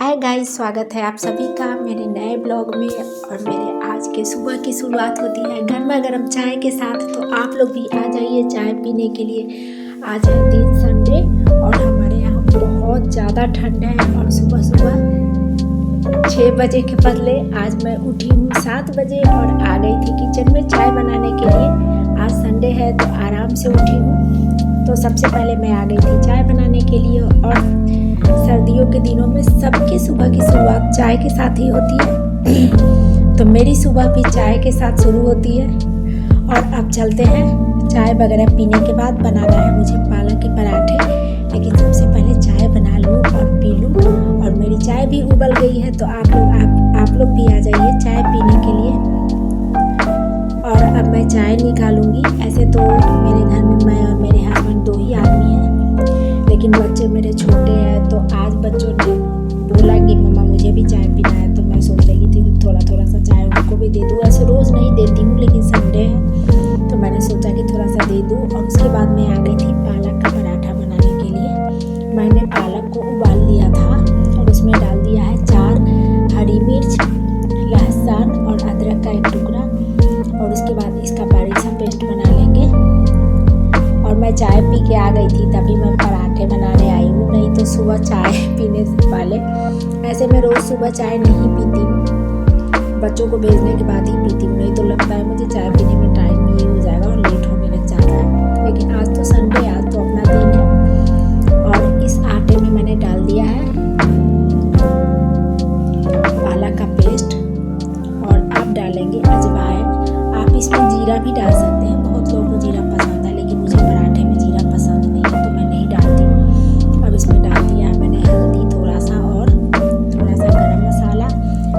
Hi guys, स्वागत है आप सभी का मेरे नए ब्लॉग में। और मेरे आज के सुबह की शुरुआत होती है गर्मा गर्म चाय के साथ। तो आप लोग भी आ जाइए चाय पीने के लिए। आज है दिन संडे और हमारे यहाँ बहुत ज़्यादा ठंड है। और सुबह सुबह 6 बजे के बदले आज मैं उठी हूँ 7 बजे और आ गई थी किचन में चाय बनाने के लिए। आज संडे है तो आराम से उठी हूँ। तो सबसे पहले मैं आ गई थी चाय बनाने के लिए। और सर्दियों के दिनों में सबकी सुबह की शुरुआत चाय के साथ ही होती है। तो मेरी सुबह भी चाय के साथ शुरू होती है। और अब चलते हैं, चाय वगैरह पीने के बाद बनाना है मुझे पालक के पराठे। लेकिन सबसे पहले चाय बना लूँ और पी लूँ। और मेरी चाय भी उबल गई है तो आप लोग भी आ जाइए चाय पीने के लिए। और अब मैं चाय निकालूंगी। ऐसे तो मेरे घर में मैं और मेरे हस्बैंड 2 ही आदमी हैं, लेकिन बच्चे मेरे छोटे हैं। तो आज बच्चों ने बोला कि मम्मा मुझे भी चाय पीना है। तो मैं सोच रही थी थोड़ा थोड़ा सा चाय उनको भी दे दूँ। ऐसे रोज़ नहीं देती हूँ, लेकिन संडे है तो मैंने सोचा कि थोड़ा सा दे दूँ। और उसके बाद मैं आ गई थी पालक का पराठा बनाने के लिए। मैंने पालक को उबाल लिया था और उसमें डाल दिया है 4 हरी मिर्च, लहसुन और अदरक का 1 टुकड़ा। और उसके बाद इसका बारीक सा पेस्ट बना लेंगे। और मैं चाय पी के आ गई थी तभी मैं पराठे बनाने आई हूँ, नहीं तो सुबह चाय पीने से पहले। ऐसे मैं रोज़ सुबह चाय नहीं पीती हूँ, बच्चों को भेजने के बाद ही पीती हूँ। नहीं तो लगता है मुझे चाय पीने में टाइम ये हो जाएगा और लेट होने लग जाता है। लेकिन आज तो संडे, आज तो अपना दिन है। और इस आटे में मैंने डाल दिया है पालक का पेस्ट। और अब डालेंगे अजवाइन। आप इसमें जीरा भी डाल सकते हैं, बहुत लोगों को जीरा पसंद है, लेकिन मुझे पराठे में जीरा पसंद नहीं है तो मैं नहीं डालती हूँ। अब इसमें डाल दिया है मैंने हल्दी थोड़ा सा और थोड़ा सा गरम मसाला।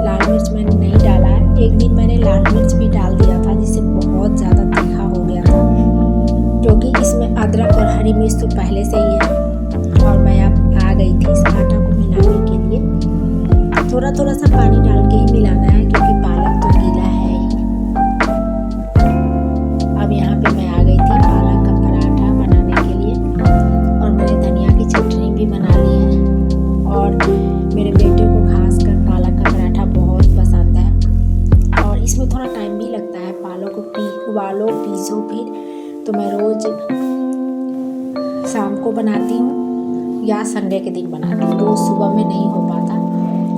लाल मिर्च मैंने नहीं डाला है। एक दिन मैंने लाल मिर्च भी डाल दिया था जिससे बहुत ज़्यादा तीखा हो गया था, क्योंकि इसमें अदरक और हरी मिर्च तो पहले से ही है। और मैं अब आ गई थी इस आटा को मिलाने के लिए। थोड़ा थोड़ा सा पानी डाल के ही मिलाना है, क्योंकि पालक तो गीला है ही। अब यहाँ पे मैं आ गई थी पालक का पराठा बनाने के लिए। और मैंने धनिया की चटनी भी बना ली है। और मेरे बेटे को खासकर पालक का पराठा बहुत पसंद है। और इसमें थोड़ा टाइम भी लगता है, पालक को उबालो पीसो। फिर तो मैं रोज़ शाम को बनाती हूँ या संडे के दिन बनाती हूँ, रोज़ सुबह में नहीं हो पाता।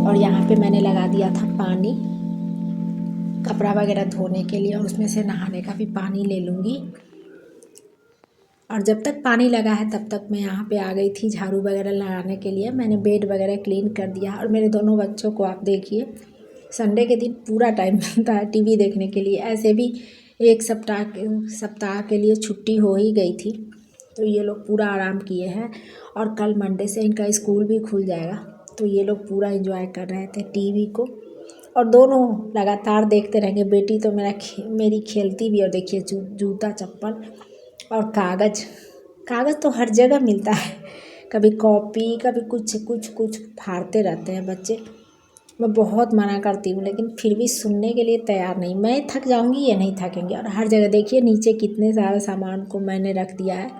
और यहाँ पे मैंने लगा दिया था पानी कपड़ा वगैरह धोने के लिए, और उसमें से नहाने का भी पानी ले लूँगी। और जब तक पानी लगा है तब तक मैं यहाँ पे आ गई थी झाड़ू वगैरह लगाने के लिए। मैंने बेड वगैरह क्लीन कर दिया। और मेरे दोनों बच्चों को आप देखिए, संडे के दिन पूरा टाइम मिलता है टीवी देखने के लिए। ऐसे भी एक सप्ताह के लिए छुट्टी हो ही गई थी, तो ये लोग पूरा आराम किए हैं। और कल मंडे से इनका स्कूल भी खुल जाएगा, तो ये लोग पूरा एंजॉय कर रहे थे टीवी को। और दोनों लगातार देखते रहेंगे। बेटी तो मेरी खेलती भी। और देखिए जूता चप्पल और कागज़ तो हर जगह मिलता है। कभी कॉपी, कभी कुछ फाड़ते रहते हैं बच्चे। मैं बहुत मना करती हूँ, लेकिन फिर भी सुनने के लिए तैयार नहीं। मैं थक जाऊँगी, ये नहीं थकेंगे। और हर जगह देखिए नीचे कितने सारे सामान को मैंने रख दिया है।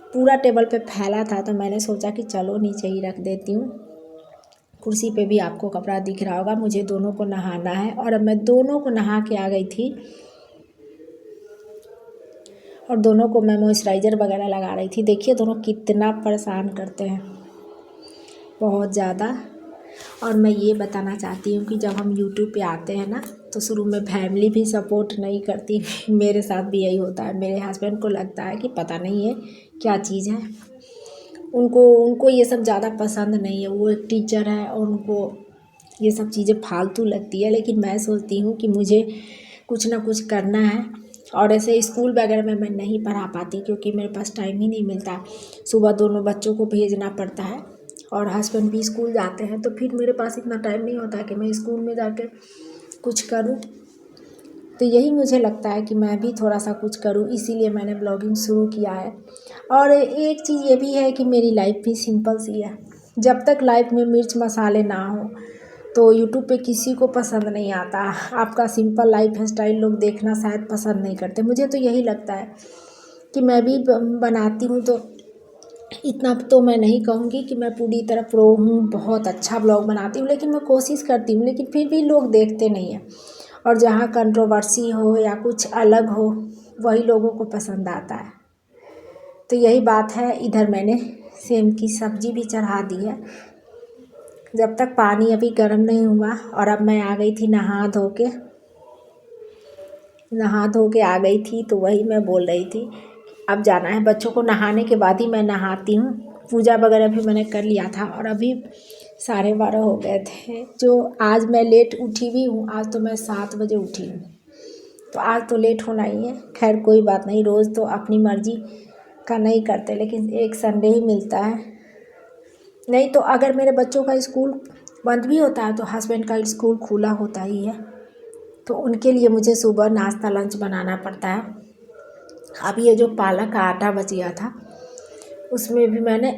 पूरा टेबल पे फैला था तो मैंने सोचा कि चलो नीचे ही रख देती हूँ। कुर्सी पे भी आपको कपड़ा दिख रहा होगा। मुझे दोनों को नहाना है और अब मैं दोनों को नहा के आ गई थी। और दोनों को मैं मॉइस्चराइज़र वगैरह लगा रही थी। देखिए दोनों कितना परेशान करते हैं, बहुत ज़्यादा। और मैं ये बताना चाहती हूँ कि जब हम यूट्यूब पे आते हैं ना, तो शुरू में फैमिली भी सपोर्ट नहीं करती। मेरे साथ भी यही होता है। मेरे हस्बैंड को लगता है कि पता नहीं है क्या चीज़ है, उनको ये सब ज़्यादा पसंद नहीं है। वो एक टीचर है और उनको ये सब चीज़ें फालतू लगती है। लेकिन मैं सोचती हूँ कि मुझे कुछ ना कुछ करना है। और ऐसे स्कूल वगैरह में मैं नहीं पढ़ा पाती, क्योंकि मेरे पास टाइम ही नहीं मिलता। सुबह दोनों बच्चों को भेजना पड़ता है और हस्बैंड भी स्कूल जाते हैं, तो फिर मेरे पास इतना टाइम नहीं होता कि मैं स्कूल में जाकर कुछ करूँ। तो यही मुझे लगता है कि मैं भी थोड़ा सा कुछ करूँ, इसीलिए मैंने ब्लॉगिंग शुरू किया है। और एक चीज़ ये भी है कि मेरी लाइफ भी सिंपल सी है। जब तक लाइफ में मिर्च मसाले ना हो तो यूट्यूब पे किसी को पसंद नहीं आता। आपका सिंपल लाइफ स्टाइल लोग देखना शायद पसंद नहीं करते। मुझे तो यही लगता है कि मैं भी बनाती हूँ तो इतना तो मैं नहीं कहूँगी कि मैं पूरी तरह प्रो हूँ, बहुत अच्छा ब्लॉग बनाती हूँ, लेकिन मैं कोशिश करती हूँ, लेकिन फिर भी लोग देखते नहीं हैं। और जहाँ कंट्रोवर्सी हो या कुछ अलग हो वही लोगों को पसंद आता है। तो यही बात है। इधर मैंने सेम की सब्ज़ी भी चढ़ा दी है, जब तक पानी अभी गर्म नहीं हुआ। और अब मैं आ गई थी नहा धो के आ गई थी, तो वही मैं बोल रही थी अब जाना है बच्चों को नहाने के बाद ही मैं नहाती हूँ। पूजा वगैरह भी मैंने कर लिया था और अभी 12:30 हो गए थे। जो आज मैं लेट उठी भी हूँ, आज तो मैं 7 बजे उठी हूँ, तो आज तो लेट होना ही है। खैर कोई बात नहीं, रोज़ तो अपनी मर्ज़ी का नहीं करते, लेकिन एक संडे ही मिलता है। नहीं तो अगर मेरे बच्चों का स्कूल बंद भी होता है तो हस्बैंड का स्कूल खुला होता ही है, तो उनके लिए मुझे सुबह नाश्ता लंच बनाना पड़ता है। अब ये जो पालक का आटा बच गया था उसमें भी मैंने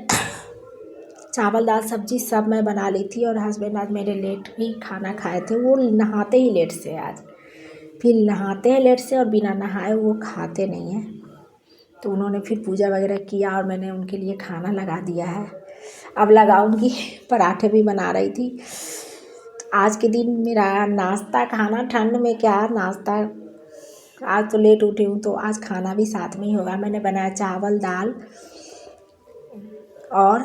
चावल दाल सब्जी सब मैं बना ली थी। और हस्बैंड आज मेरे लेट भी खाना खाए थे, वो नहाते ही लेट से आज, फिर नहाते हैं लेट से और बिना नहाए वो खाते नहीं हैं। तो उन्होंने फिर पूजा वगैरह किया और मैंने उनके लिए खाना लगा दिया है। अब लगाऊंगी, पराठे भी बना रही थी। आज के दिन मेरा नाश्ता खाना, ठंड में क्या नाश्ता, आज तो लेट उठी हूँ तो आज खाना भी साथ में ही होगा। मैंने बनाया चावल दाल और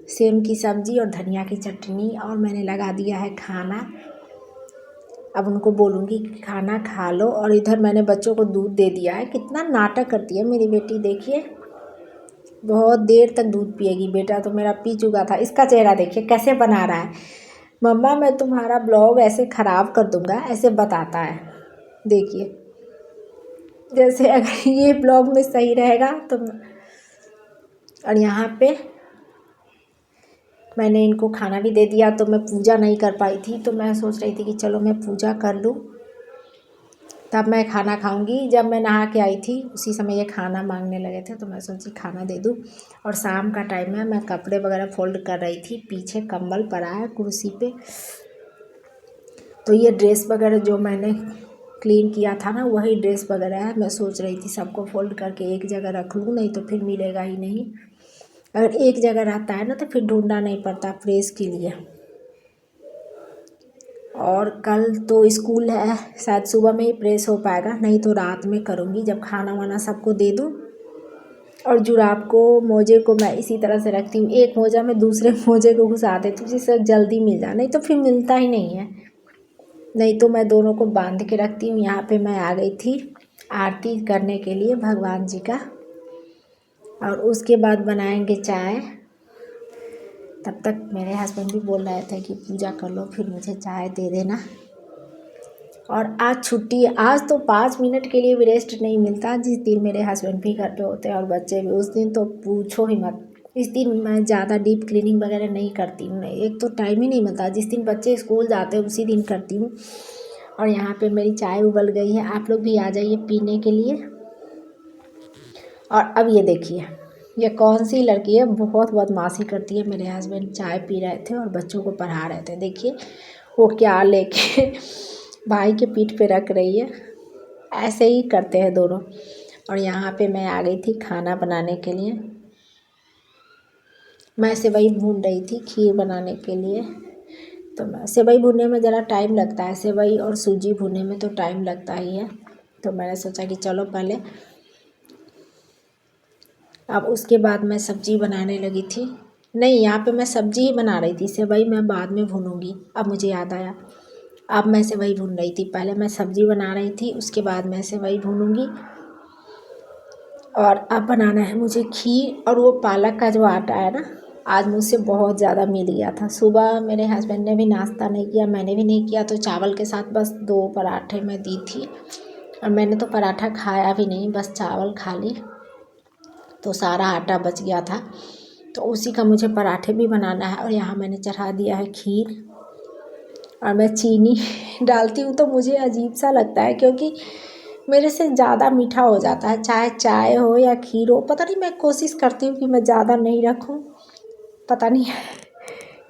सेम की सब्ज़ी और धनिया की चटनी, और मैंने लगा दिया है खाना। अब उनको बोलूँगी कि खाना खा लो। और इधर मैंने बच्चों को दूध दे दिया है। कितना नाटक करती है मेरी बेटी, देखिए बहुत देर तक दूध पिएगी। बेटा तो मेरा पी चुका था। इसका चेहरा देखिए कैसे बना रहा है, मम्मा मैं तुम्हारा ब्लॉग ऐसे ख़राब कर दूँगा, ऐसे बताता है। देखिए जैसे अगर ये ब्लॉग में सही रहेगा तो। और यहाँ पे मैंने इनको खाना भी दे दिया, तो मैं पूजा नहीं कर पाई थी, तो मैं सोच रही थी कि चलो मैं पूजा कर लूँ तब मैं खाना खाऊंगी। जब मैं नहा के आई थी उसी समय ये खाना मांगने लगे थे, तो मैं सोची खाना दे दूँ। और शाम का टाइम है, मैं कपड़े वगैरह फोल्ड कर रही थी, पीछे कंबल पड़ा है कुर्सी पे। तो ये ड्रेस वगैरह जो मैंने क्लीन किया था ना, वही ड्रेस वगैरह है। मैं सोच रही थी सबको फोल्ड करके एक जगह रख लूँ, नहीं तो फिर मिलेगा ही नहीं। अगर एक जगह रहता है ना तो फिर ढूंढना नहीं पड़ता प्रेस के लिए। और कल तो स्कूल है, शायद सुबह में ही प्रेस हो पाएगा, नहीं तो रात में करूँगी जब खाना वाना सबको दे दूँ। और जुराब को, मोजे को मैं इसी तरह से रखती हूँ, एक मोजा में दूसरे मोजे को घुसा देती हूँ जिससे जल्दी मिल जाए, नहीं तो फिर मिलता ही नहीं है। नहीं तो मैं दोनों को बांध के रखती हूँ। यहाँ पे मैं आ गई थी आरती करने के लिए भगवान जी का, और उसके बाद बनाएंगे चाय। तब तक मेरे हस्बैंड भी बोल रहे थे कि पूजा कर लो फिर मुझे चाय दे देना। और आज छुट्टी है, आज तो 5 मिनट के लिए भी रेस्ट नहीं मिलता। जिस दिन मेरे हस्बैंड भी घर पे होते हैं और बच्चे भी, उस दिन तो पूछो ही मत। इस दिन मैं ज़्यादा डीप क्लीनिंग वगैरह नहीं करती हूँ, एक तो टाइम ही नहीं मिलता। जिस दिन बच्चे स्कूल जाते हैं उसी दिन करती हूँ। और यहाँ पे मेरी चाय उबल गई है, आप लोग भी आ जाइए पीने के लिए। और अब ये देखिए ये कौन सी लड़की है, बहुत बदमाशी करती है। मेरे हस्बैंड चाय पी रहे थे और बच्चों को पढ़ा रहे थे, देखिए वो क्या लेके भाई के पीठ पे रख रही है। ऐसे ही करते हैं दोनों। और यहाँ पे मैं आ गई थी खाना बनाने के लिए। मैं सेवई भून रही थी खीर बनाने के लिए। तो मैं सेवई भूनने में ज़रा टाइम लगता है, सेवई और सूजी भूनने में तो टाइम लगता ही है। तो मैंने सोचा कि चलो पहले, अब उसके बाद मैं सब्ज़ी बनाने लगी थी। नहीं, यहाँ पे मैं सब्ज़ी ही बना रही थी, सेवई मैं बाद में भूनूंगी। अब मुझे याद आया, अब मैं सेवई भून रही थी, पहले मैं सब्ज़ी बना रही थी, उसके बाद मैं सेवई भूनूंगी। और अब बनाना है मुझे खीर। और वो पालक का जो आटा है ना, आज मुझसे बहुत ज़्यादा मिल गया था। सुबह मेरे हस्बैंड ने भी नाश्ता नहीं किया, मैंने भी नहीं किया, तो चावल के साथ बस 2 पराठे मैं दी थी। और मैंने तो पराठा खाया भी नहीं, बस चावल खा ली, तो सारा आटा बच गया था। तो उसी का मुझे पराठे भी बनाना है। और यहाँ मैंने चढ़ा दिया है खीर। और मैं चीनी डालती हूँ तो मुझे अजीब सा लगता है, क्योंकि मेरे से ज़्यादा मीठा हो जाता है, चाहे चाय हो या खीर हो। पता नहीं, मैं कोशिश करती हूँ कि मैं ज़्यादा नहीं रखूँ, पता नहीं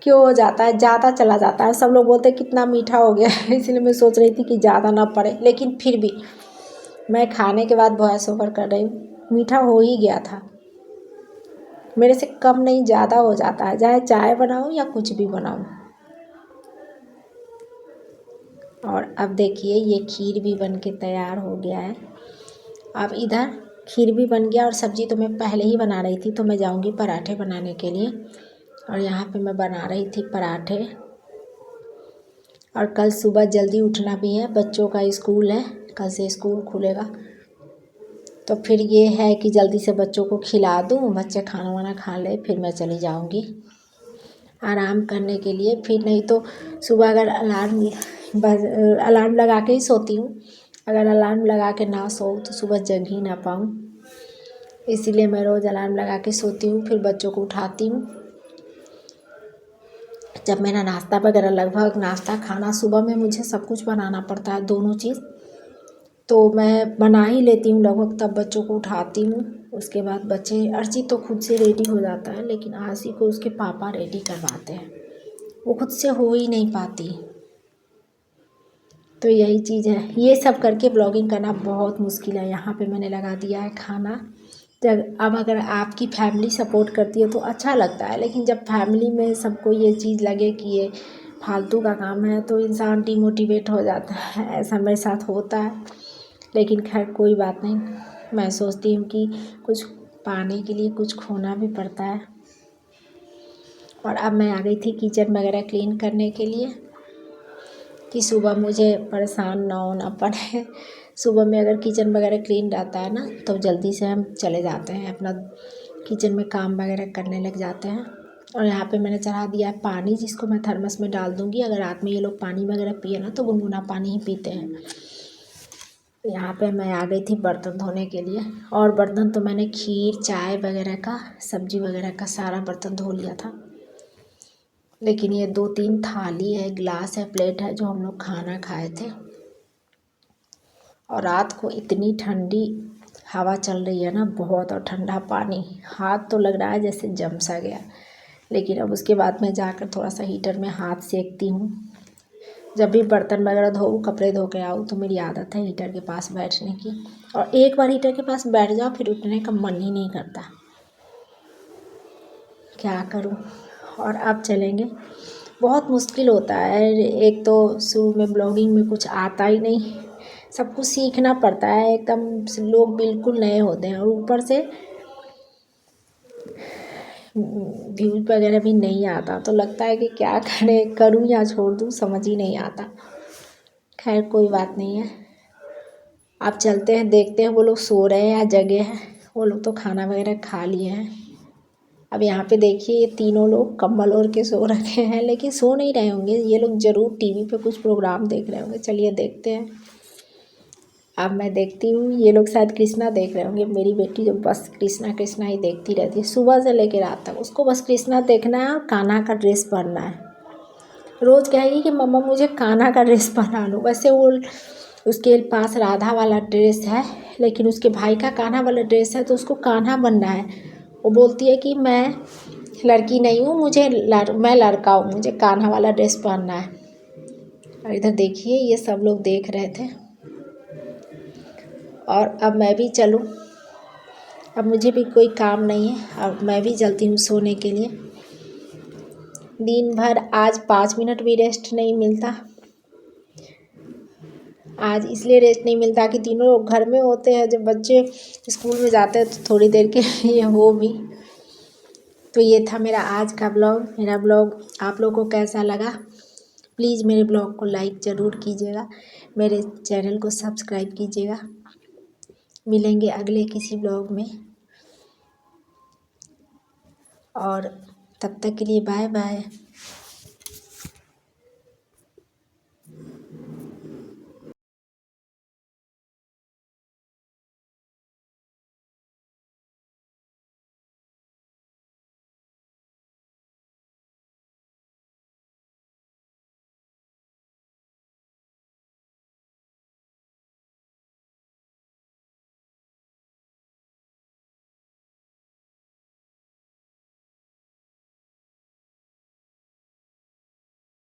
क्यों हो जाता है, ज़्यादा चला जाता है। सब लोग बोलते हैं कितना मीठा हो गया है, इसलिए मैं सोच रही थी कि ज़्यादा ना पड़े, लेकिन फिर भी मैं खाने के बाद वॉइस ओवर कर रही हूँ, मीठा हो ही गया था। मेरे से कम नहीं ज़्यादा हो जाता है, चाहे चाय बनाऊँ या कुछ भी बनाऊँ। और अब देखिए ये खीर भी बन के तैयार हो गया है। अब इधर खीर भी बन गया और सब्ज़ी तो मैं पहले ही बना रही थी, तो मैं जाऊँगी पराठे बनाने के लिए। और यहाँ पे मैं बना रही थी पराठे। और कल सुबह जल्दी उठना भी है, बच्चों का स्कूल है, कल से स्कूल खुलेगा। तो फिर ये है कि जल्दी से बच्चों को खिला दूँ, बच्चे खाना वाना खा ले, फिर मैं चली जाऊँगी आराम करने के लिए। फिर नहीं तो सुबह अगर अलार्म लगा के ही सोती हूँ, अगर अलार्म लगा के ना सोऊँ तो सुबह जग ही ना पाऊँ। इसीलिए मैं रोज़ अलार्म लगा के सोती हूँ, फिर बच्चों को उठाती हूँ। जब मेरा नाश्ता वगैरह लगभग नाश्ता खाना सुबह में मुझे सब कुछ बनाना पड़ता है, दोनों चीज़ तो मैं बना ही लेती हूँ लगभग, तब बच्चों को उठाती हूँ। उसके बाद बच्चे अर्ची तो खुद से रेडी हो जाता है, लेकिन आशी को उसके पापा रेडी करवाते हैं, वो खुद से हो ही नहीं पाती। तो यही चीज़ है, ये सब करके ब्लॉगिंग करना बहुत मुश्किल है। यहाँ पे मैंने लगा दिया है खाना। जब अब अगर आपकी फैमिली सपोर्ट करती है तो अच्छा लगता है, लेकिन जब फैमिली में सबको ये चीज़ लगे कि ये फालतू का काम है तो इंसान डिमोटिवेट हो जाता है। ऐसा मेरे साथ होता है, लेकिन खैर कोई बात नहीं। मैं सोचती हूँ कि कुछ पाने के लिए कुछ खोना भी पड़ता है। और अब मैं आ गई थी किचन वगैरह क्लीन करने के लिए, कि सुबह मुझे परेशान ना होना पड़े। सुबह में अगर किचन वगैरह क्लीन रहता है ना, तो जल्दी से हम चले जाते हैं, अपना किचन में काम वगैरह करने लग जाते हैं। और यहाँ पे मैंने चढ़ा दिया है पानी, जिसको मैं थर्मस में डाल दूँगी। अगर रात में ये लोग पानी वगैरह पिए ना तो गुनगुना पानी ही पीते हैं। यहाँ पे मैं आ गई थी बर्तन धोने के लिए, और बर्तन तो मैंने खीर चाय वगैरह का सब्जी वगैरह का सारा बर्तन धो लिया था। लेकिन ये 2-3 थाली है, गिलास है, प्लेट है, जो हम लोग खाना खाए थे। और रात को इतनी ठंडी हवा चल रही है ना, बहुत, और ठंडा पानी, हाथ तो लग रहा है जैसे जम सा गया। लेकिन अब उसके बाद मैं जाकर थोड़ा सा हीटर में हाथ सेकती हूँ। जब भी बर्तन वगैरह धोऊँ, कपड़े धो के आऊँ, तो मेरी आदत है हीटर के पास बैठने की। और एक बार हीटर के पास बैठ जाओ फिर उठने का मन ही नहीं करता, क्या करूँ। और अब चलेंगे, बहुत मुश्किल होता है। एक तो शुरू में ब्लॉगिंग में कुछ आता ही नहीं, सब कुछ सीखना पड़ता है, एकदम लोग बिल्कुल नए होते हैं, और ऊपर से व्यूज वगैरह भी नहीं आता, तो लगता है कि क्या करें, करूँ या छोड़ दूँ, समझ ही नहीं आता। खैर कोई बात नहीं है, आप चलते हैं, देखते हैं वो लोग सो रहे हैं या जगे हैं। वो लोग तो खाना वगैरह खा लिए हैं। अब यहाँ पे देखिए ये तीनों लोग कम्बल ओढ़ के सो रखे हैं, लेकिन सो नहीं रहे होंगे, ये लोग ज़रूर टीवी पे कुछ प्रोग्राम देख रहे होंगे। चलिए देखते हैं। अब मैं देखती हूँ, ये लोग शायद कृष्णा देख रहे होंगे। मेरी बेटी जो बस कृष्णा कृष्णा ही देखती रहती है, सुबह से लेकर रात तक उसको बस कृष्णा देखना है और कान्हा का ड्रेस पहनना है। रोज़ कहेगी कि मम्मा मुझे कान्हा का ड्रेस पहना लो। वैसे वो उसके पास राधा वाला ड्रेस है, लेकिन उसके भाई का कान्हा वाला ड्रेस है, तो उसको कान्हा बनना है। वो बोलती है कि मैं लड़की नहीं हूँ, मैं लड़का हूँ, मुझे कान्हा वाला ड्रेस पहनना है। और इधर देखिए ये सब लोग देख रहे थे। और अब मैं भी चलूँ, अब मुझे भी कोई काम नहीं है, अब मैं भी चलती हूँ सोने के लिए। दिन भर आज 5 मिनट भी रेस्ट नहीं मिलता। आज इसलिए रेस्ट नहीं मिलता कि तीनों लोग घर में होते हैं, जब बच्चे स्कूल में जाते हैं तो थोड़ी देर के लिए वो भी। तो ये था मेरा आज का ब्लॉग। मेरा ब्लॉग आप लोगों को कैसा लगा, प्लीज़ मेरे ब्लॉग को लाइक ज़रूर कीजिएगा, मेरे चैनल को सब्सक्राइब कीजिएगा। मिलेंगे अगले किसी ब्लॉग में, और तब तक के लिए बाय बाय।